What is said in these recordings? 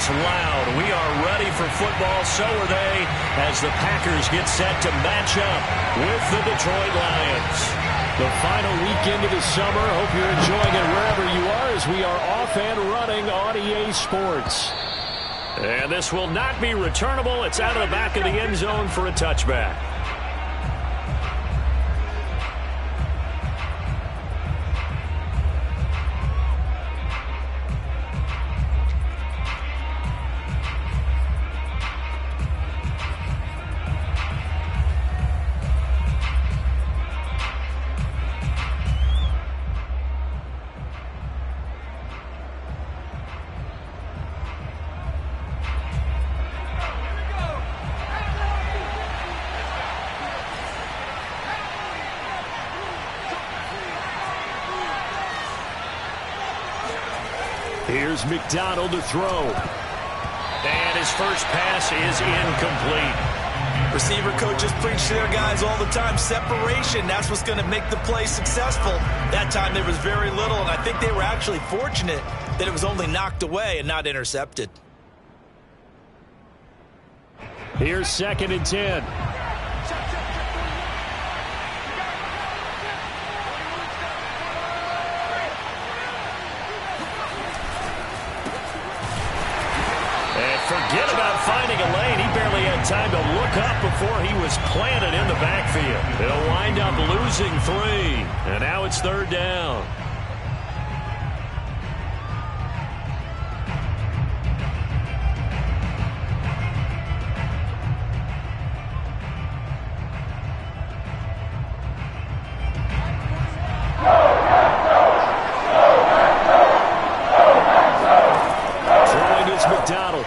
is loud. We are ready for football. So are they as the Packers get set to match up with the Detroit Lions. The final weekend of the summer. Hope you're enjoying it wherever you are as we are off and running on EA Sports. And this will not be returnable. It's out of the back of the end zone for a touchback. Here's McDonald to throw. And his first pass is incomplete. Receiver coaches preach to their guys all the time. Separation, that's what's going to make the play successful. That time there was very little, and I think they were actually fortunate that it was only knocked away and not intercepted. Here's 2nd and 10. Forget about finding a lane. He barely had time to look up before he was planted in the backfield. He'll wind up losing 3. And now it's 3rd down. Throwing is McDonald.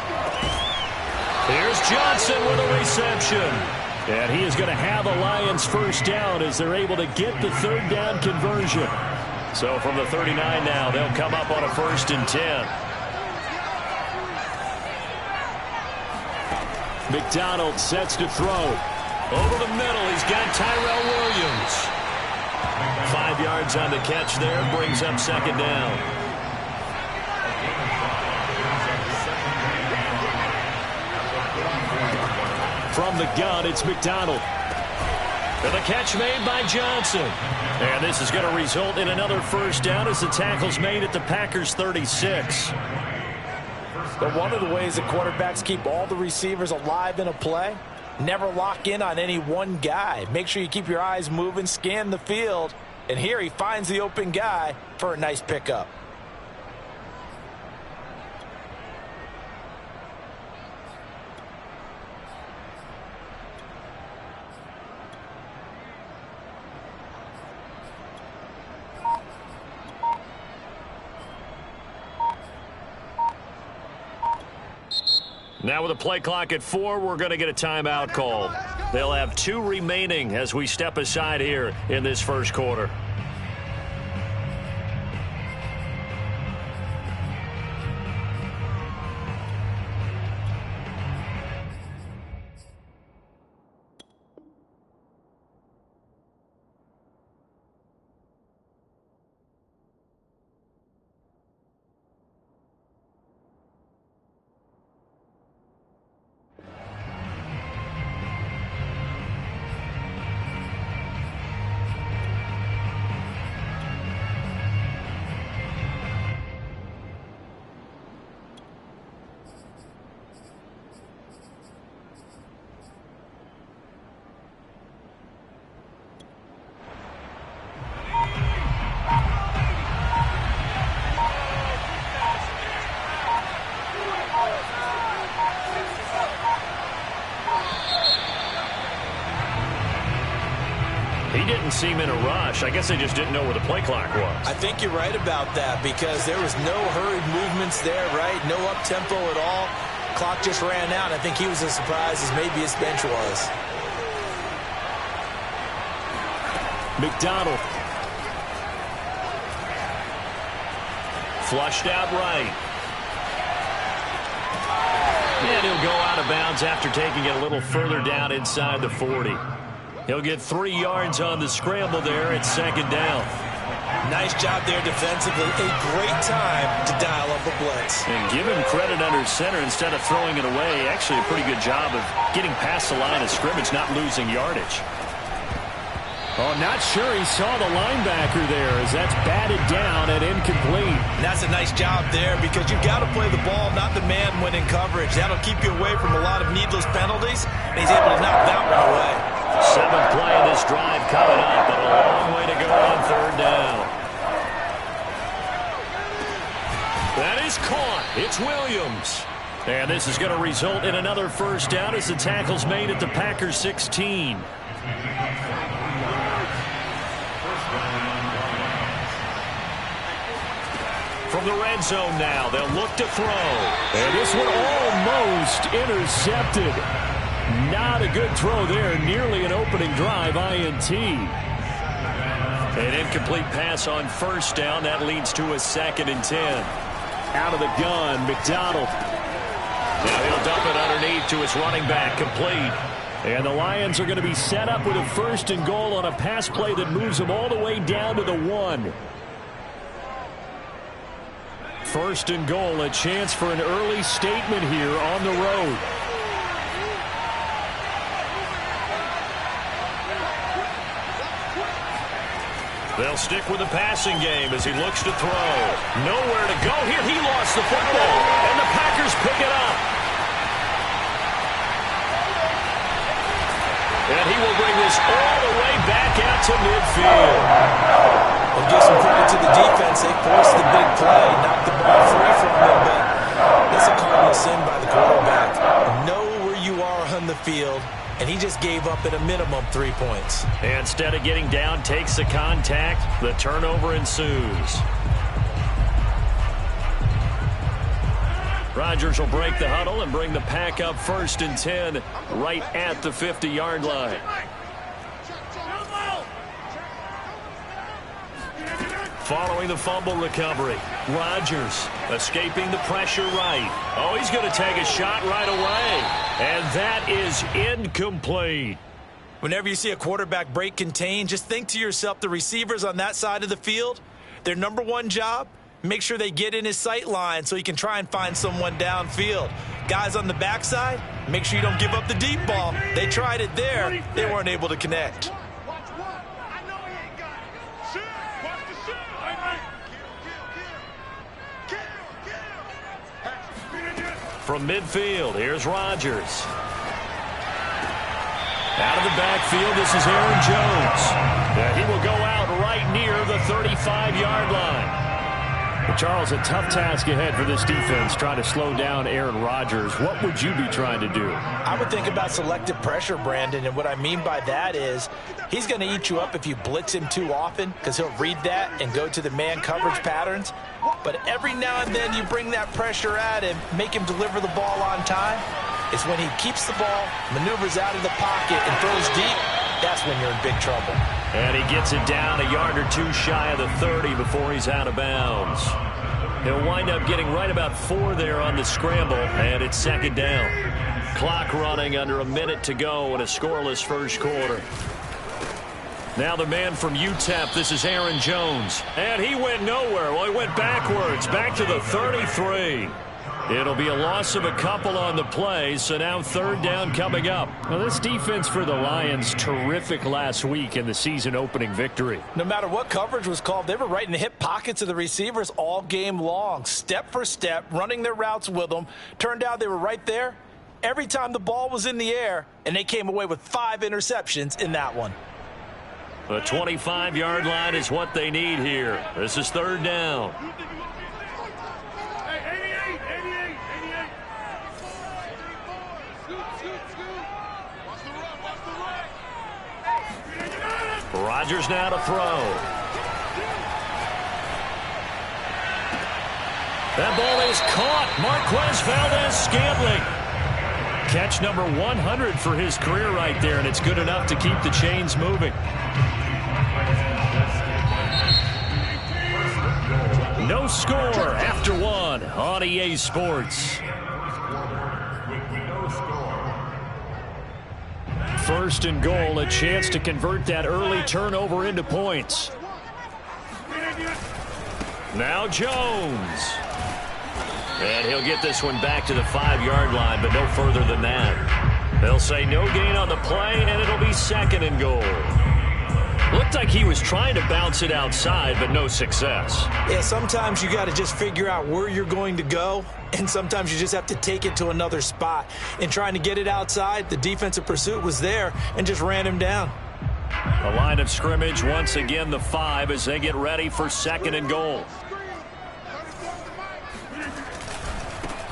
Here's Johnson with a reception. And he is going to have a Lions first down as they're able to get the 3rd down conversion. So from the 39 now, they'll come up on a 1st and 10. McDonald sets to throw. Over the middle, he's got Tyrell Williams. 5 yards on the catch there, brings up 2nd down. From the gun, it's McDonald. And the catch made by Johnson. And this is going to result in another first down as the tackle's made at the Packers' 36. But one of the ways that quarterbacks keep all the receivers alive in a play, never lock in on any one guy. Make sure you keep your eyes moving, scan the field. And here he finds the open guy for a nice pickup. Now with a play clock at 4, we're going to get a timeout call. They'll have 2 remaining as we step aside here in this first quarter. He didn't seem in a rush. I guess they just didn't know where the play clock was. I think you're right about that because there was no hurried movements there, right? No up-tempo at all. Clock just ran out. I think he was as surprised as maybe his bench was. McDonald. Flushed out right. And he'll go out of bounds after taking it a little further down inside the 40. He'll get 3 yards on the scramble there at 2nd down. Nice job there defensively. A great time to dial up a blitz. And give him credit under center instead of throwing it away. Actually a pretty good job of getting past the line of scrimmage, not losing yardage. Oh, not sure he saw the linebacker there as that's batted down and incomplete. And that's a nice job there because you've got to play the ball, not the man when in coverage. That'll keep you away from a lot of needless penalties, and he's able to knock that one away. 7th play of this drive coming up, but a long way to go on 3rd down. That is caught. It's Williams. And this is going to result in another 1st down as the tackle's made at the Packers 16. From the red zone now, they'll look to throw. And this one almost intercepted. Not a good throw there. Nearly an opening drive, INT. An incomplete pass on 1st down. That leads to a 2nd and 10. Out of the gun, McDonald. Now he'll dump it underneath to his running back, complete. And the Lions are going to be set up with a 1st and goal on a pass play that moves them all the way down to the 1. 1st and goal, a chance for an early statement here on the road. They'll stick with the passing game as he looks to throw. Nowhere to go here. He lost the football, and the Packers pick it up. And he will bring this all the way back out to midfield. We'll give some credit to the defense. They forced the big play, knocked the ball free from them, but that's a cardinal sin by the quarterback. Know where you are on the field, and he just gave up at a minimum 3 points. And instead of getting down, takes the contact. The turnover ensues. Rodgers will break the huddle and bring the pack up 1st and 10 right at the 50-yard line. Following the fumble recovery, Rodgers escaping the pressure right. Oh, he's going to take a shot right away. And that is incomplete. Whenever you see a quarterback break contain, just think to yourself, the receivers on that side of the field, their number 1 job, make sure they get in his sight line so he can try and find someone downfield. Guys on the backside, make sure you don't give up the deep ball. They tried it there. They weren't able to connect. From midfield, here's Rodgers. Out of the backfield, this is Aaron Jones. He will go out right near the 35-yard line. But Charles, a tough task ahead for this defense, trying to slow down Aaron Rodgers. What would you be trying to do? I would think about selective pressure, Brandon, and what I mean by that is he's going to eat you up if you blitz him too often because he'll read that and go to the man coverage patterns. But every now and then you bring that pressure at him, make him deliver the ball on time. It's when he keeps the ball, maneuvers out of the pocket, and throws deep, that's when you're in big trouble. And he gets it down a yard or 2 shy of the 30 before he's out of bounds. He'll wind up getting right about 4 there on the scramble, and it's 2nd down. Clock running under a minute to go in a scoreless 1st quarter. Now the man from UTEP, this is Aaron Jones. And he went nowhere. Well, he went backwards, back to the 33. It'll be a loss of a couple on the play, so now 3rd down coming up. Well, this defense for the Lions, terrific last week in the season-opening victory. No matter what coverage was called, they were right in the hip pockets of the receivers all game long, step for step, running their routes with them. Turned out they were right there every time the ball was in the air, and they came away with 5 interceptions in that one. The 25-yard line is what they need here. This is 3rd down. Rodgers now to throw. That ball is caught. Marquez Valdez-Scantling. Catch number 100 for his career right there, and it's good enough to keep the chains moving. No score after 1 on EA Sports. 1st and goal, a chance to convert that early turnover into points. Now Jones. And he'll get this one back to the 5-yard line, but no further than that. They'll say no gain on the play, and it'll be 2nd and goal. Looked like he was trying to bounce it outside, but no success. Yeah, sometimes you got to just figure out where you're going to go, and sometimes you just have to take it to another spot. In trying to get it outside, the defensive pursuit was there and just ran him down. The line of scrimmage, once again, the 5 as they get ready for 2nd and goal.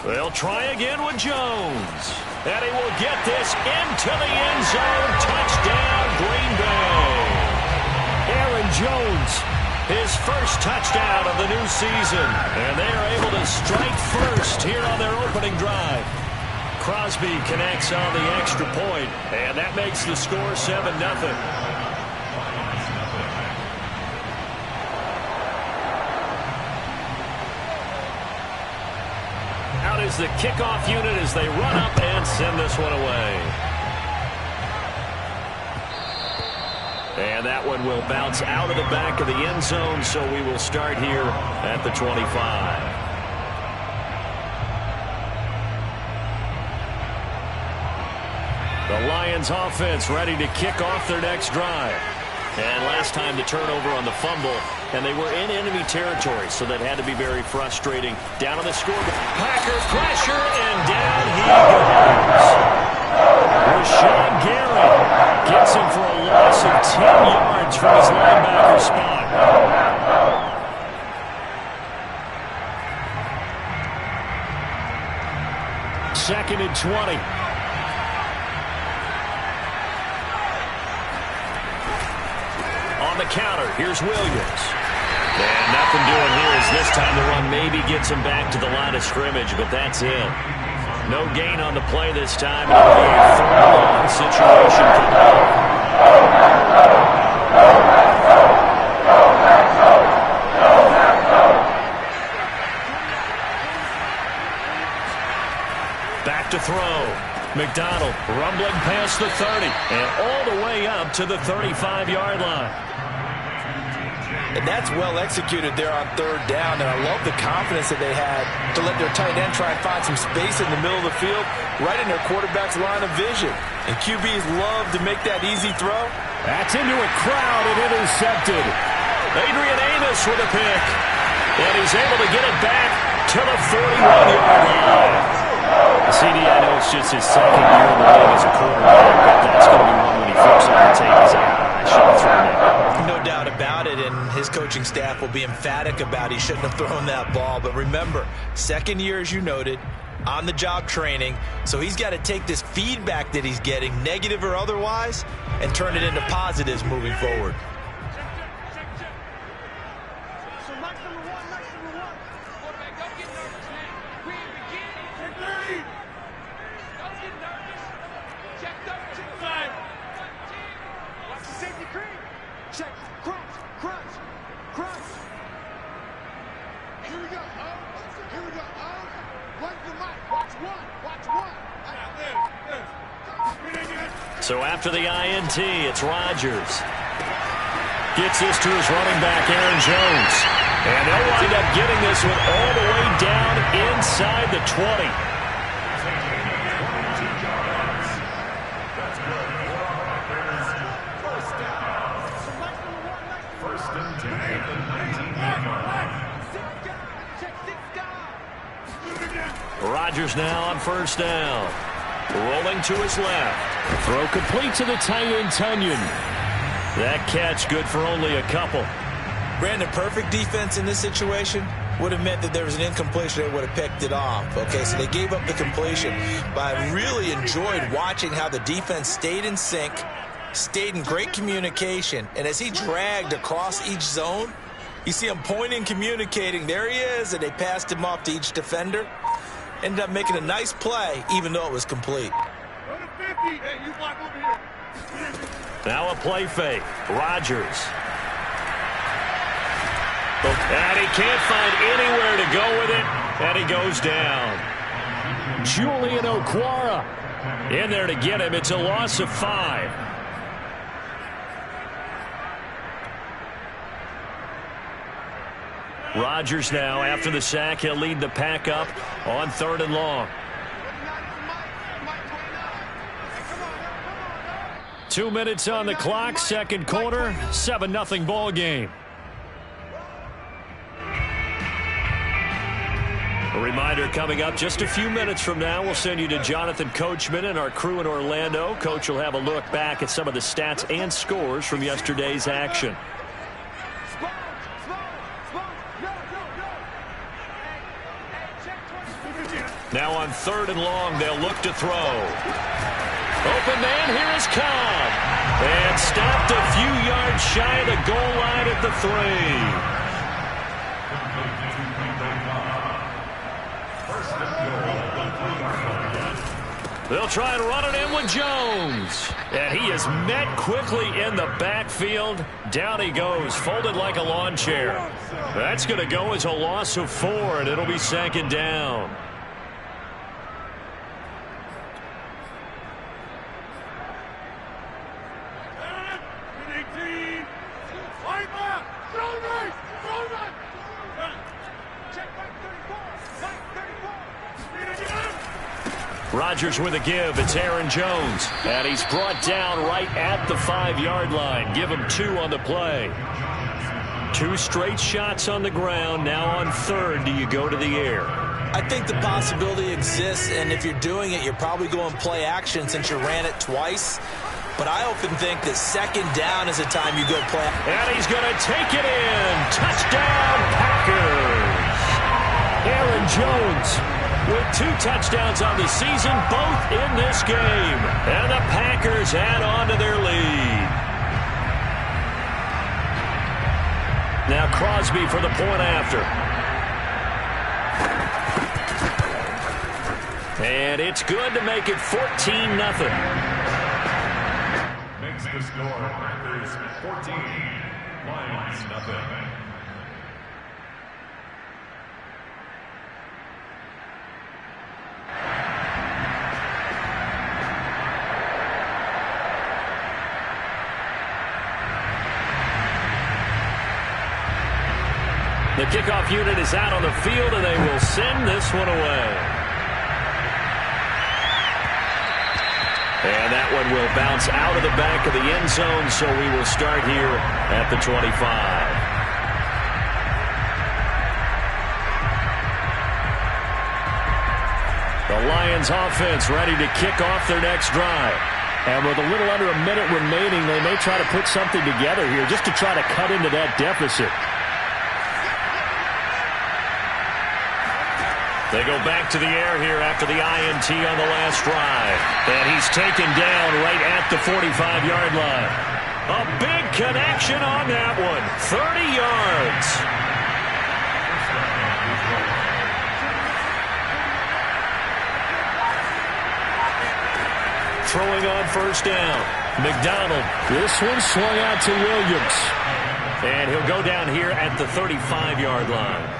They'll try again with Jones. And he will get this into the end zone. Touchdown, Green Bay. Aaron Jones, his first touchdown of the new season. And they are able to strike first here on their opening drive. Crosby connects on the extra point, and that makes the score 7-0. Out is the kickoff unit as they run up and send this one away. And that one will bounce out of the back of the end zone, so we will start here at the 25. The Lions offense ready to kick off their next drive. And last time the turnover on the fumble, and they were in enemy territory, so that had to be very frustrating. Down on the scoreboard, Packer pressure, and down he goes. Rashawn Gary gets him for a loss of 10 yards from his linebacker spot. Second and 20. On the counter, here's Williams. And nothing doing here as this time the run maybe gets him back to the line of scrimmage, but that's it. No gain on the play this time. It'll be a 3rd-and-long situation. Back to throw. McDonald rumbling past the 30 and all the way up to the 35-yard line. And that's well executed there on 3rd down, and I love the confidence that they had to let their tight end try and find some space in the middle of the field, right in their quarterback's line of vision. And QBs love to make that easy throw. That's into a crowd and intercepted. Adrian Amos with a pick. And he's able to get it back to the 41-yard line. CD, I know it's just his 2nd year in the league as a quarterback, but that's going to be one when he flips on the tape. He's like, I should have thrown it. No doubt about it, and his coaching staff will be emphatic about he shouldn't have thrown that ball. But remember, 2nd year, as you noted, on-the-job training, so he's got to take this feedback that he's getting, negative or otherwise, and turn it into positives moving forward. So after the INT, it's Rodgers. Gets this to his running back, Aaron Jones. And they'll wind up getting this one all the way down inside the 20. Rodgers now on 1st down. Rolling to his left. Throw complete to the tight end, Tunyon. That catch good for only a couple. Brandon, perfect defense in this situation would have meant that there was an incompletion. They would have picked it off. Okay, so they gave up the completion. But I really enjoyed watching how the defense stayed in sync, stayed in great communication, and as he dragged across each zone, you see him pointing, communicating. There he is, and they passed him off to each defender. Ended up making a nice play, even though it was complete. Now a play fake. Rodgers. And he can't find anywhere to go with it, and he goes down. Julian Okwara in there to get him. It's a loss of 5. Rodgers now, after the sack, he'll lead the pack up on 3rd and long. 2 minutes on the clock, second quarter, 7-0 ball game. A reminder coming up just a few minutes from now, we'll send you to Jonathan Coachman and our crew in Orlando. Coach will have a look back at some of the stats and scores from yesterday's action. Now on 3rd and long, they'll look to throw. Open man, here is Cobb. And stopped a few yards shy of the goal line at the 3. They'll try and run it in with Jones. And he is met quickly in the backfield. Down he goes, folded like a lawn chair. That's going to go as a loss of 4, and it'll be 2nd down. Rodgers with a give. It's Aaron Jones. And he's brought down right at the 5-yard line. Give him 2 on the play. 2 straight shots on the ground. Now on 3rd, do you go to the air? I think the possibility exists, and if you're doing it, you're probably going play action since you ran it twice. But I often think that 2nd down is the time you go play. And he's going to take it in. Touchdown, Packers. Aaron Jones with 2 touchdowns on the season, both in this game. And the Packers add on to their lead. Now Crosby for the point after. And it's good to make it 14-0. Makes the score Packers 14, Lions nothing. The kickoff unit is out on the field, and they will send this one away. And that one will bounce out of the back of the end zone, so we will start here at the 25. The Lions offense ready to kick off their next drive. And with a little under a minute remaining, they may try to put something together here just to try to cut into that deficit. They go back to the air here after the INT on the last drive. And he's taken down right at the 45-yard line. A big connection on that one. 30 yards. Throwing on 1st down. McDonald. This one swung out to Williams. And he'll go down here at the 35-yard line.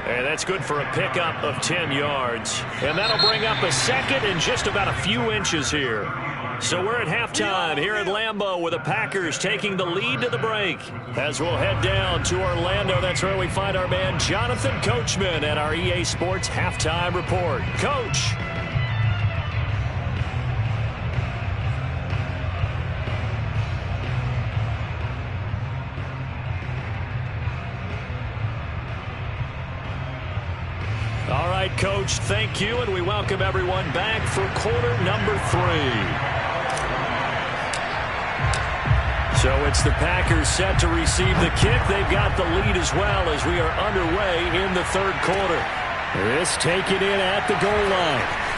And that's good for a pickup of 10 yards. And that'll bring up a 2nd and just about a few inches here. So we're at halftime here at Lambeau with the Packers taking the lead to the break. As we'll head down to Orlando, that's where we find our man Jonathan Coachman at our EA Sports Halftime Report. Coach. All right, Coach, thank you, and we welcome everyone back for quarter number 3. So it's the Packers set to receive the kick. They've got the lead as well as we are underway in the 3rd quarter. This taken in at the goal line.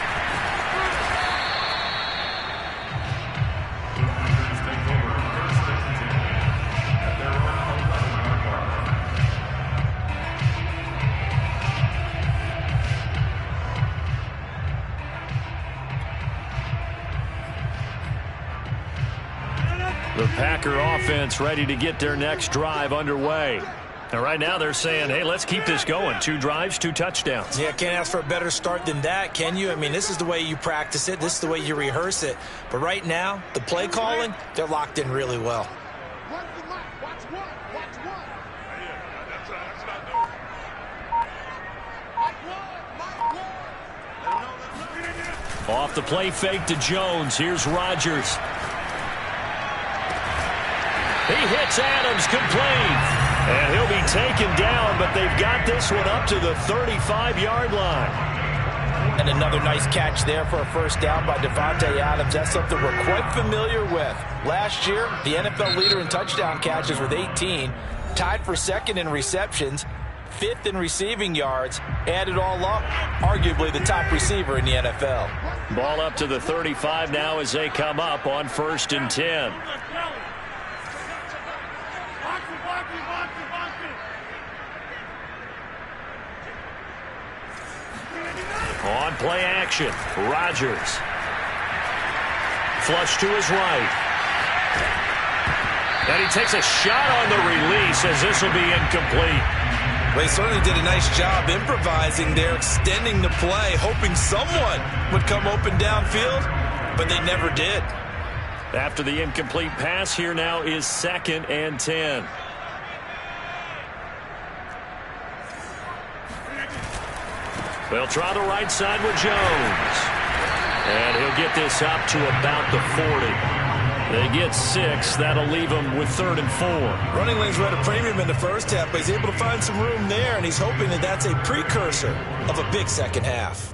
The Packer offense ready to get their next drive underway. And right now they're saying, hey, let's keep this going. 2 drives, 2 touchdowns. Yeah, can't ask for a better start than that, can you? I mean, this is the way you practice it. This is the way you rehearse it. But right now, the play calling, they're locked in really well. Off the play fake to Jones. Here's Rodgers. He hits Adams complete. And he'll be taken down, but they've got this one up to the 35-yard line. And another nice catch there for a first down by Davante Adams. That's something we're quite familiar with. Last year, the NFL leader in touchdown catches with 18, tied for second in receptions, fifth in receiving yards, add it all up, arguably the top receiver in the NFL. Ball up to the 35 now as they come up on 1st and 10. On play action, Rodgers. Flush to his right. And he takes a shot on the release as this will be incomplete. Well, he certainly did a nice job improvising there, extending the play, hoping someone would come open downfield, but they never did. After the incomplete pass, here now is 2nd and 10. They'll try the right side with Jones. And he'll get this up to about the 40. They get 6. That'll leave them with 3rd and 4. Running lanes were at a premium in the first half, but he's able to find some room there, and he's hoping that that's a precursor of a big second half.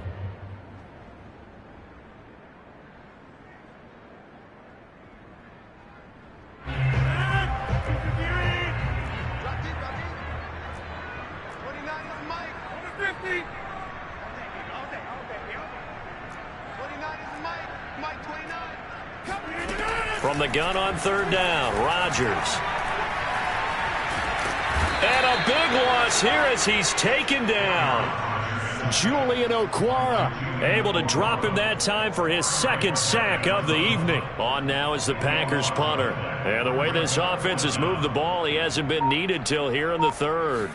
From the gun on 3rd down, Rodgers. And a big loss here as he's taken down. Julian Okwara able to drop him that time for his 2nd sack of the evening. On now is the Packers punter. And the way this offense has moved the ball, he hasn't been needed till here in the 3rd.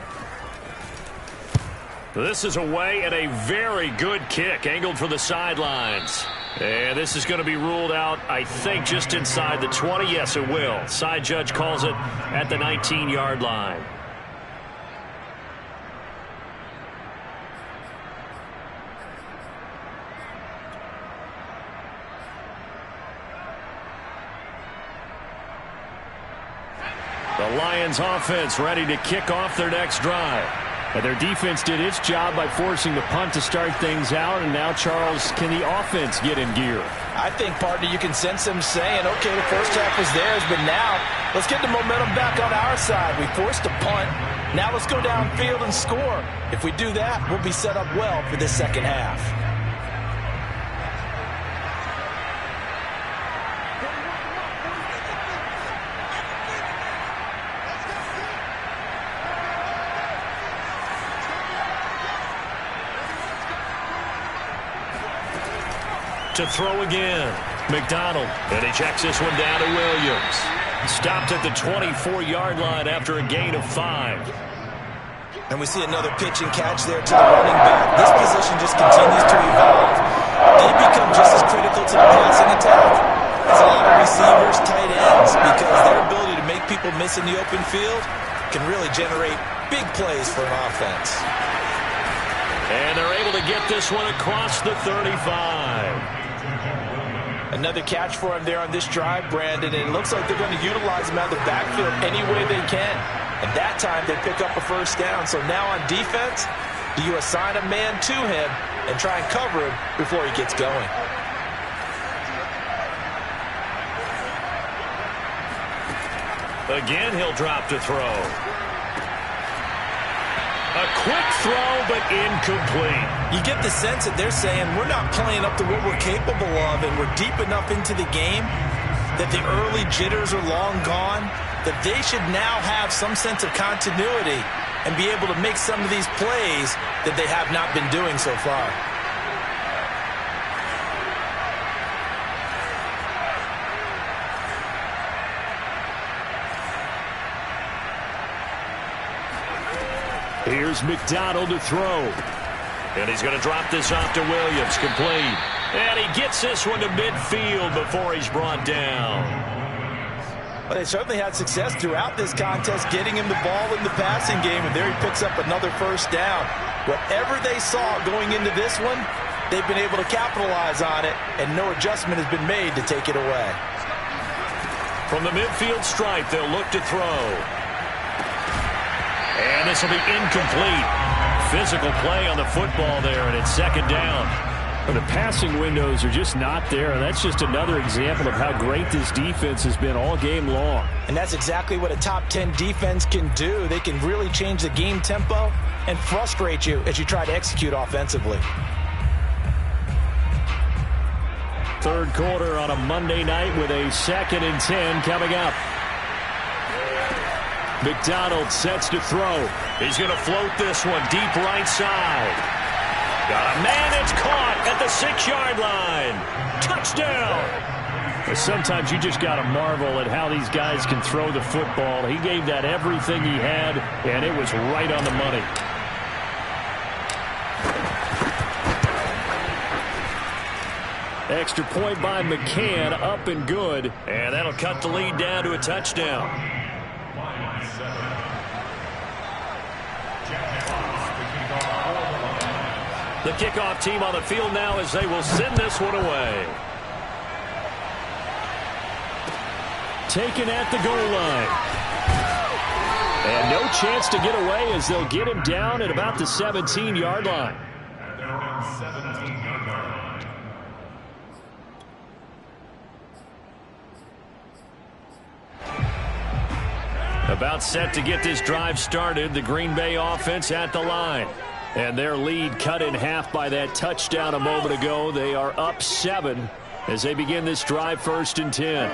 This is away and a very good kick angled for the sidelines. And this is going to be ruled out, I think, just inside the 20. Yes, it will. Side judge calls it at the 19-yard line. The Lions offense ready to kick off their next drive. And their defense did its job by forcing the punt to start things out. And now, Charles, can the offense get in gear? I think, partner, you can sense them saying, okay, the first half was theirs, but now let's get the momentum back on our side. We forced a punt. Now let's go downfield and score. If we do that, we'll be set up well for this second half. To throw again, McDonald, and he checks this one down to Williams. Stopped at the 24-yard line after a gain of 5. And we see another pitch and catch there to the running back. This position just continues to evolve. They become just as critical to the passing attack as a lot of receivers, tight ends, because their ability to make people miss in the open field can really generate big plays for an offense. And they're able to get this one across the 35. Another catch for him there on this drive, Brandon, and it looks like they're going to utilize him out of the backfield any way they can. And that time they pick up a first down. So now on defense, do you assign a man to him and try and cover him before he gets going? Again, he'll drop to throw. A quick throw, but incomplete. You get the sense that they're saying we're not playing up to what we're capable of, and we're deep enough into the game that the early jitters are long gone, that they should now have some sense of continuity and be able to make some of these plays that they have not been doing so far. Here's McDonald to throw. And he's going to drop this off to Williams, complete. And he gets this one to midfield before he's brought down. Well, they certainly had success throughout this contest getting him the ball in the passing game, and there he picks up another first down. Whatever they saw going into this one, they've been able to capitalize on it, and no adjustment has been made to take it away. From the midfield stripe, they'll look to throw. And this will be incomplete. Physical play on the football there, and it's second down. The passing windows are just not there, and that's just another example of how great this defense has been all game long. And that's exactly what a top 10 defense can do. They can really change the game tempo and frustrate you as you try to execute offensively. Third quarter on a Monday night with a 2nd and 10 coming up. McDonald sets to throw. He's going to float this one deep right side. Got a man, it's caught at the 6-yard line. Touchdown. Sometimes you just got to marvel at how these guys can throw the football. He gave that everything he had, and it was right on the money. Extra point by McCann, up and good. And that'll cut the lead down to a touchdown. The kickoff team on the field now as they will send this one away. Taken at the goal line. And no chance to get away as they'll get him down at about the 17-yard line. About set to get this drive started. The Green Bay offense at the line. And their lead cut in half by that touchdown a moment ago. They are up 7 as they begin this drive, 1st and 10.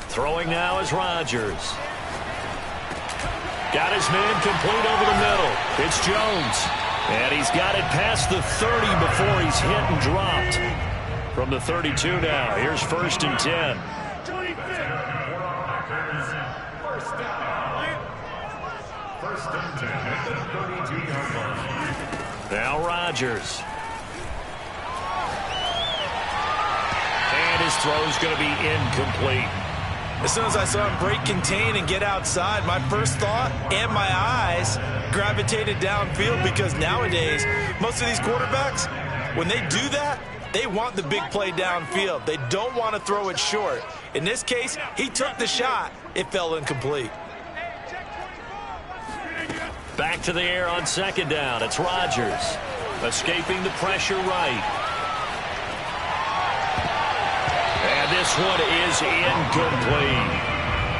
Throwing now is Rodgers. Got his man complete over the middle. It's Jones. And he's got it past the 30 before he's hit and dropped. From the 32 now, here's 1st and 10. Now Rodgers. And his throw's going to be incomplete. As soon as I saw him break contain and get outside, my first thought and my eyes gravitated downfield, because nowadays, most of these quarterbacks, when they do that, they want the big play downfield. They don't want to throw it short. In this case, he took the shot. It fell incomplete. Back to the air on 2nd down. It's Rodgers. Escaping the pressure right. And this one is incomplete.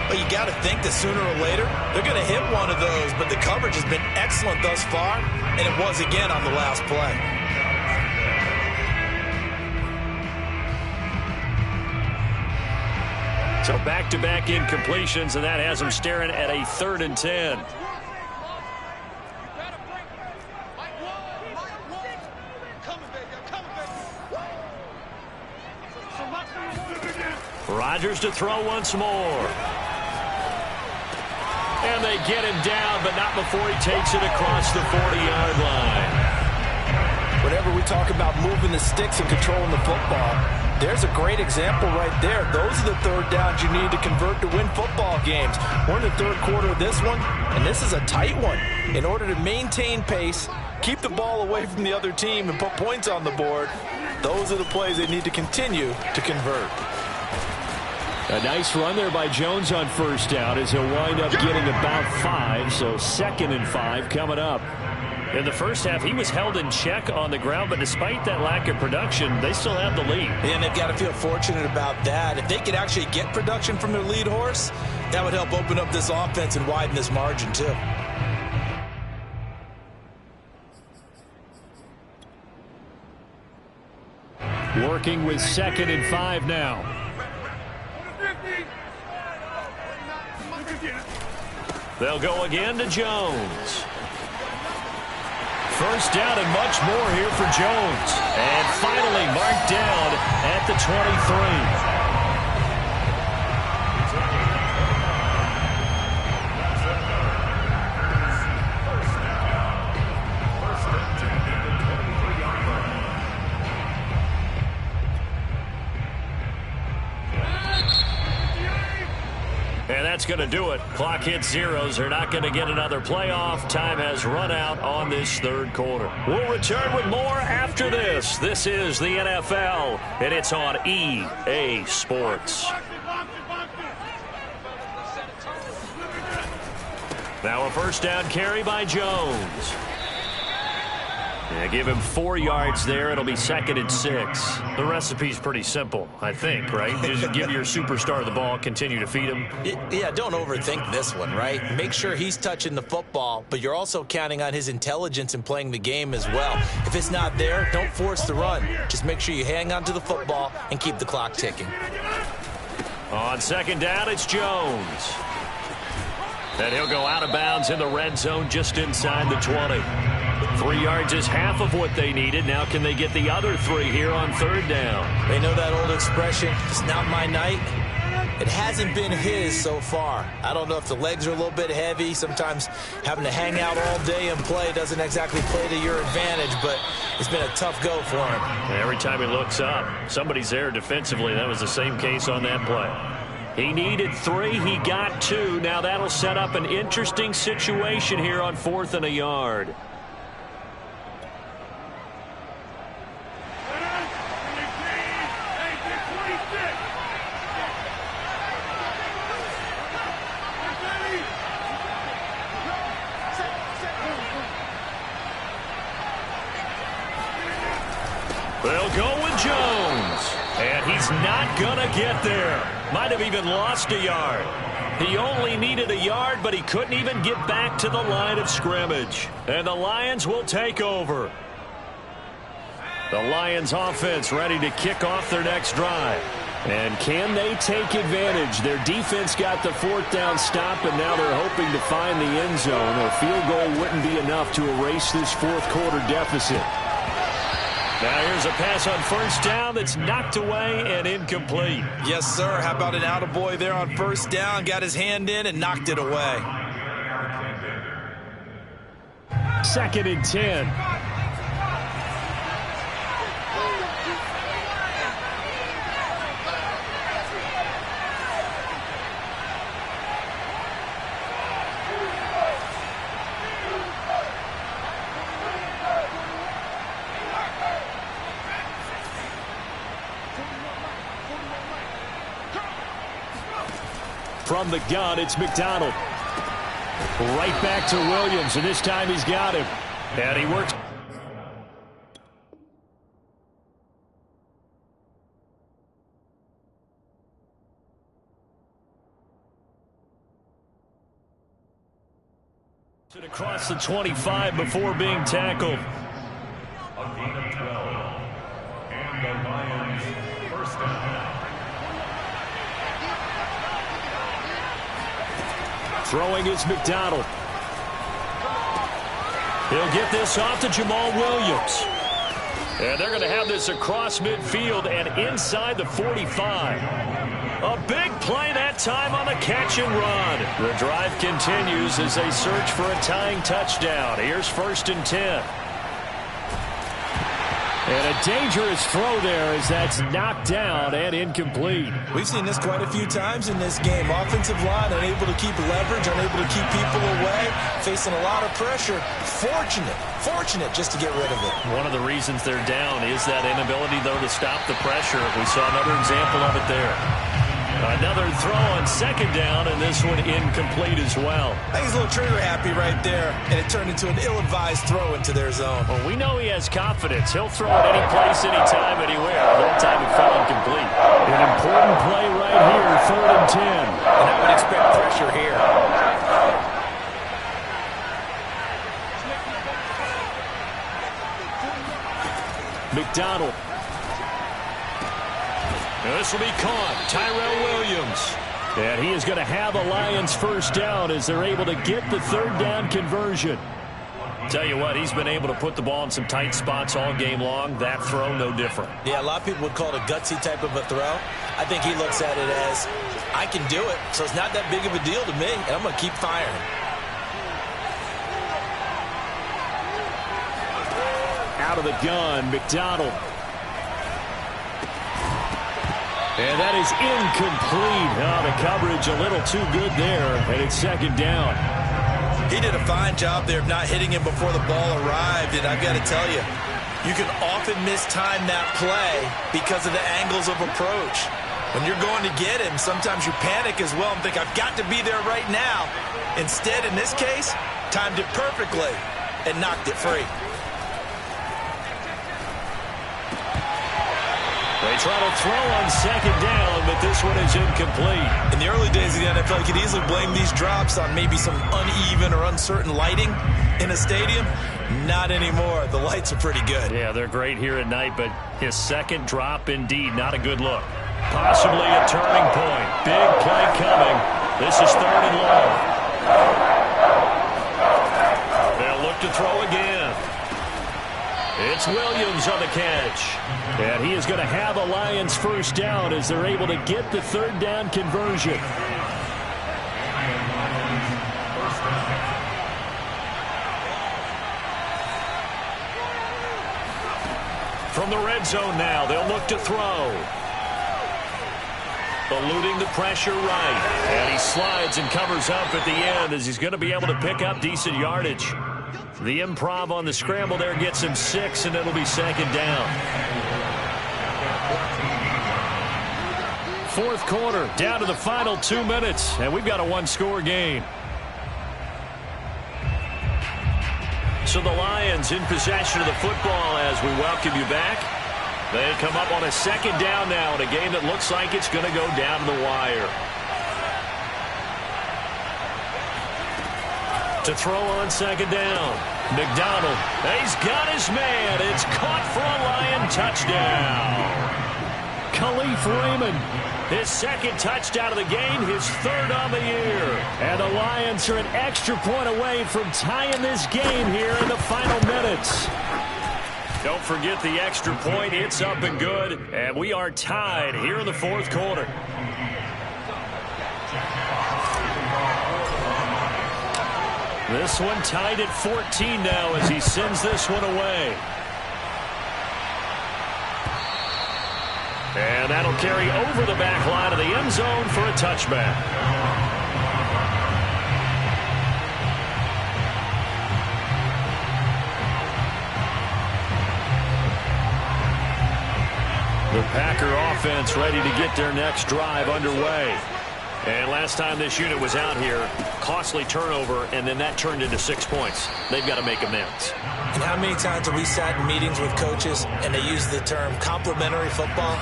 Well, you got to think that sooner or later, they're going to hit one of those, but the coverage has been excellent thus far, and it was again on the last play. So back-to-back incompletions, and that has them staring at a 3rd and 10. Rodgers to throw once more. And they get him down, but not before he takes it across the 40-yard line. Whenever we talk about moving the sticks and controlling the football, there's a great example right there. Those are the 3rd downs you need to convert to win football games. We're in the 3rd quarter of this one, and this is a tight one. In order to maintain pace, keep the ball away from the other team, and put points on the board, those are the plays they need to continue to convert. A nice run there by Jones on 1st down as he'll wind up getting about 5, so 2nd and 5 coming up. In the first half, he was held in check on the ground, but despite that lack of production, they still have the lead. And they've got to feel fortunate about that. If they could actually get production from their lead horse, that would help open up this offense and widen this margin too. Working with 2nd and 5 now. They'll go again to Jones. 1st down and much more here for Jones. And finally marked down at the 23. that's going to do it. Clock hits zeros. They're not going to get another playoff. Time has run out on this third quarter. We'll return with more after this. This is the NFL, and it's on EA Sports. Now a first down carry by Jones. Yeah, give him 4 yards there. It'll be 2nd and 6. The recipe's pretty simple, I think, right? Just give your superstar the ball, continue to feed him. Yeah, don't overthink this one, right? Make sure he's touching the football, but you're also counting on his intelligence in playing the game as well. If it's not there, don't force the run. Just make sure you hang on to the football and keep the clock ticking. On 2nd down, it's Jones. And he'll go out of bounds in the red zone just inside the 20. 3 yards is half of what they needed. Now can they get the other 3 here on 3rd down? They know that old expression, it's not my night. It hasn't been his so far. I don't know if the legs are a little bit heavy. Sometimes having to hang out all day and play doesn't exactly play to your advantage, but it's been a tough go for him. And every time he looks up, somebody's there defensively. That was the same case on that play. He needed 3. He got 2. Now that'll set up an interesting situation here on 4th and a yard. They'll go with Jones. And he's not going to get there. Might have even lost a yard. He only needed a yard, but he couldn't even get back to the line of scrimmage. And the Lions will take over. The Lions offense ready to kick off their next drive. And can they take advantage? Their defense got the 4th down stop, and now they're hoping to find the end zone. A field goal wouldn't be enough to erase this 4th quarter deficit. Now here's a pass on 1st down that's knocked away and incomplete. Yes, sir. How about an attaboy there on 1st down? Got his hand in and knocked it away. 2nd and 10. From the gun, it's McDonald. Right back to Williams, and this time he's got him. And he works. Across the 25 before being tackled. A gain of 12. And the Lions first down. Throwing is McDonald. He'll get this off to Jamal Williams. And they're going to have this across midfield and inside the 45. A big play that time on the catch and run. The drive continues as they search for a tying touchdown. Here's 1st and 10. And a dangerous throw there as that's knocked down and incomplete. We've seen this quite a few times in this game. Offensive line unable to keep leverage, unable to keep people away, facing a lot of pressure. Fortunate just to get rid of it. One of the reasons they're down is that inability, though, to stop the pressure. We saw another example of it there. Another throw on 2nd down, and this one incomplete as well. I think he's a little trigger happy right there, and it turned into an ill-advised throw into their zone. Well, we know he has confidence. He'll throw it any place, anytime, anywhere. That time it fell incomplete. An important play right here, 3rd and 10. And I would expect pressure here. McDonald. Now this will be caught. Tyrell Williams. And he is going to have a Lions 1st down as they're able to get the 3rd down conversion. Tell you what, he's been able to put the ball in some tight spots all game long. That throw, no different. Yeah, a lot of people would call it a gutsy type of a throw. I think he looks at it as, I can do it, so it's not that big of a deal to me, and I'm going to keep firing. Out of the gun, McDonald. And that is incomplete. Oh, the coverage a little too good there, and it's second down. He did a fine job there of not hitting him before the ball arrived, and I've got to tell you, you can often mistime that play because of the angles of approach. When you're going to get him, sometimes you panic as well and think, I've got to be there right now. Instead, in this case, timed it perfectly and knocked it free. They try to throw on second down, but this one is incomplete. In the early days of the NFL, you could easily blame these drops on maybe some uneven or uncertain lighting in a stadium. Not anymore. The lights are pretty good. Yeah, they're great here at night, but his second drop, indeed, not a good look. Possibly a turning point. Big play coming. This is 3rd and long. They'll look to throw again. It's Williams on the catch. And he is going to have a Lions first down as they're able to get the 3rd down conversion. From the red zone now, they'll look to throw. Eluding the pressure right. And he slides and covers up at the end as he's going to be able to pick up decent yardage. The improv on the scramble there gets him 6, and it'll be second down. 4th quarter, down to the final 2 minutes, and we've got a one-score game. So the Lions in possession of the football as we welcome you back. They come up on a second down now in a game that looks like it's going to go down to the wire. To throw on second down. McDonald, he's got his man. It's caught for a Lion touchdown. Khalif Raymond, his 2nd touchdown of the game, his 3rd on the year. And the Lions are an extra point away from tying this game here in the final minutes. Don't forget the extra point. It's up and good. And we are tied here in the 4th quarter. This one tied at 14 now as he sends this one away. And that'll carry over the back line of the end zone for a touchback. The Packer offense ready to get their next drive underway. And last time this unit was out here, costly turnover, and then that turned into 6 points. They've got to make amends. And how many times have we sat in meetings with coaches and they use the term complementary football?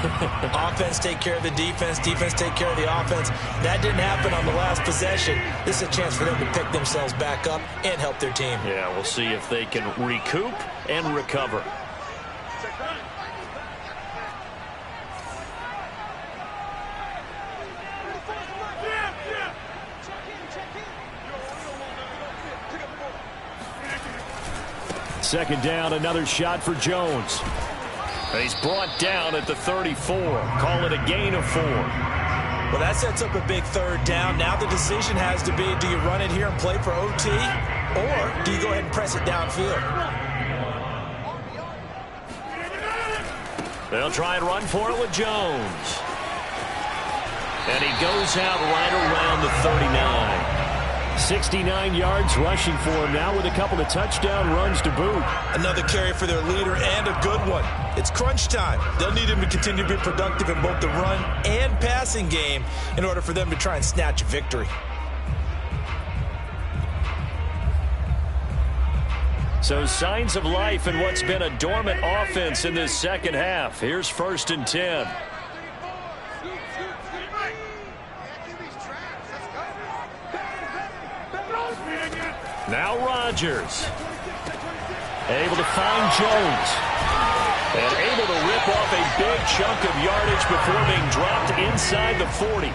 Offense take care of the defense, defense take care of the offense. That didn't happen on the last possession. This is a chance for them to pick themselves back up and help their team. Yeah, we'll see if they can recoup and recover. Second down, another shot for Jones. He's brought down at the 34. Call it a gain of 4. Well, that sets up a big 3rd down. Now the decision has to be, do you run it here and play for OT, or do you go ahead and press it downfield? They'll try and run for it with Jones. And he goes out right around the 39. 69 yards rushing for him now with a couple of touchdown runs to boot. Another carry for their leader and a good one. It's crunch time. They'll need him to continue to be productive in both the run and passing game in order for them to try and snatch a victory. So signs of life in what's been a dormant offense in this second half. Here's 1st and 10. Now Rodgers. Able to find Jones. And able to rip off a big chunk of yardage before being dropped inside the 40.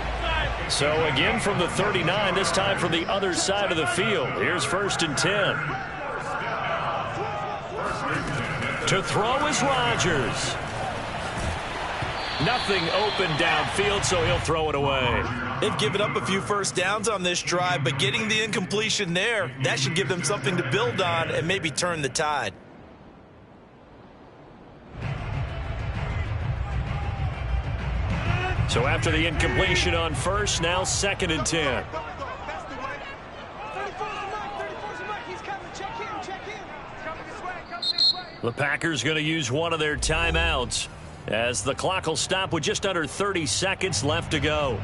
So again from the 39, this time from the other side of the field. Here's 1st and 10. To throw is Rodgers. Nothing open downfield, so he'll throw it away. They've given up a few first downs on this drive, but getting the incompletion there, that should give them something to build on and maybe turn the tide. So after the incompletion on first, now 2nd and 10. The Packers going to use one of their timeouts as the clock will stop with just under 30 seconds left to go.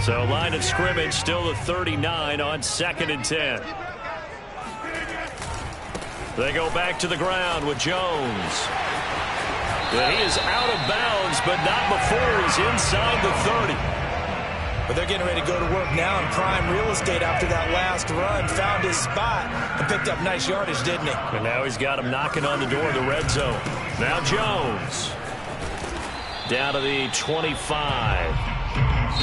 So line of scrimmage still the 39 on 2nd and 10. They go back to the ground with Jones. And he is out of bounds, but not before he's inside the 30. But they're getting ready to go to work now in prime real estate after that last run. Found his spot and picked up nice yardage, didn't he? And now he's got him knocking on the door of the red zone. Now Jones. Down to the 25.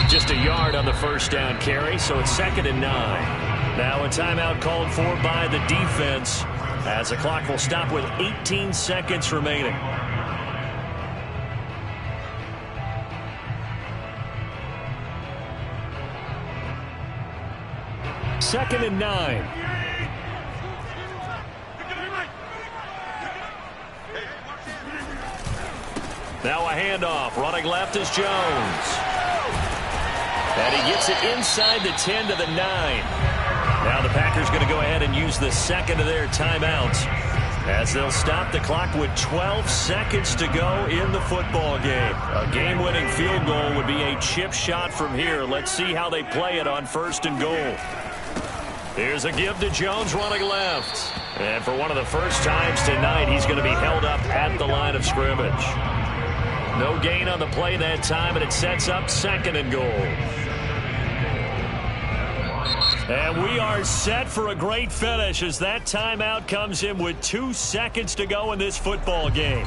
Just a yard on the first down carry, so it's 2nd and 9. Now a timeout called for by the defense as the clock will stop with 18 seconds remaining. Second and 9. Now a handoff. Running left is Jones. And he gets it inside the 10 to the 9. Now the Packers going to go ahead and use the second of their timeouts as they'll stop the clock with 12 seconds to go in the football game. A game-winning field goal would be a chip shot from here. Let's see how they play it on 1st and goal. Here's a give to Jones running left. And for one of the first times tonight, he's going to be held up at the line of scrimmage. No gain on the play that time, and it sets up 2nd and goal. And we are set for a great finish as that timeout comes in with 2 seconds to go in this football game.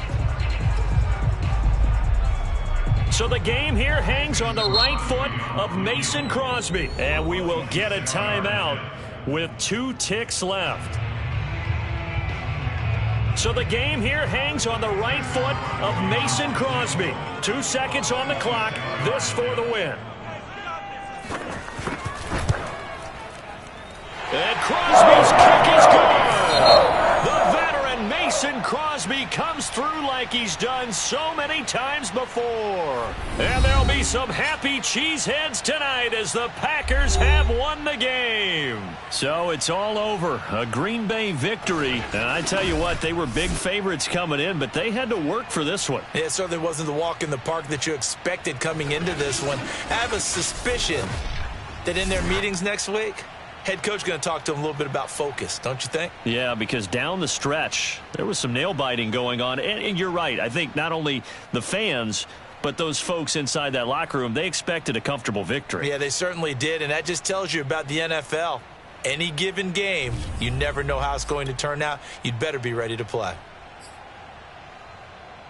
So the game here hangs on the right foot of Mason Crosby. And we will get a timeout with 2 ticks left. So the game here hangs on the right foot of Mason Crosby. 2 seconds on the clock. This for the win. And Crosby's kick is good. The veteran Mason Crosby comes through like he's done so many times before. And there'll be some happy cheeseheads tonight as the Packers have won the game. So it's all over. A Green Bay victory. And I tell you what, they were big favorites coming in, but they had to work for this one. It certainly wasn't the walk in the park that you expected coming into this one. I have a suspicion that in their meetings next week, head coach going to talk to him a little bit about focus, don't you think? Yeah, because down the stretch, there was some nail-biting going on. And you're right. I think not only the fans, but those folks inside that locker room, they expected a comfortable victory. Yeah, they certainly did, and that just tells you about the NFL. Any given game, you never know how it's going to turn out. You'd better be ready to play.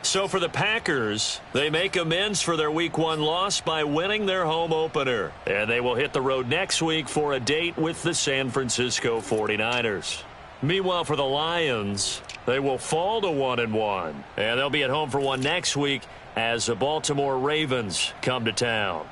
So for the Packers, they make amends for their Week 1 loss by winning their home opener. And they will hit the road next week for a date with the San Francisco 49ers. Meanwhile, for the Lions, they will fall to 1-1. And they'll be at home for one next week as the Baltimore Ravens come to town.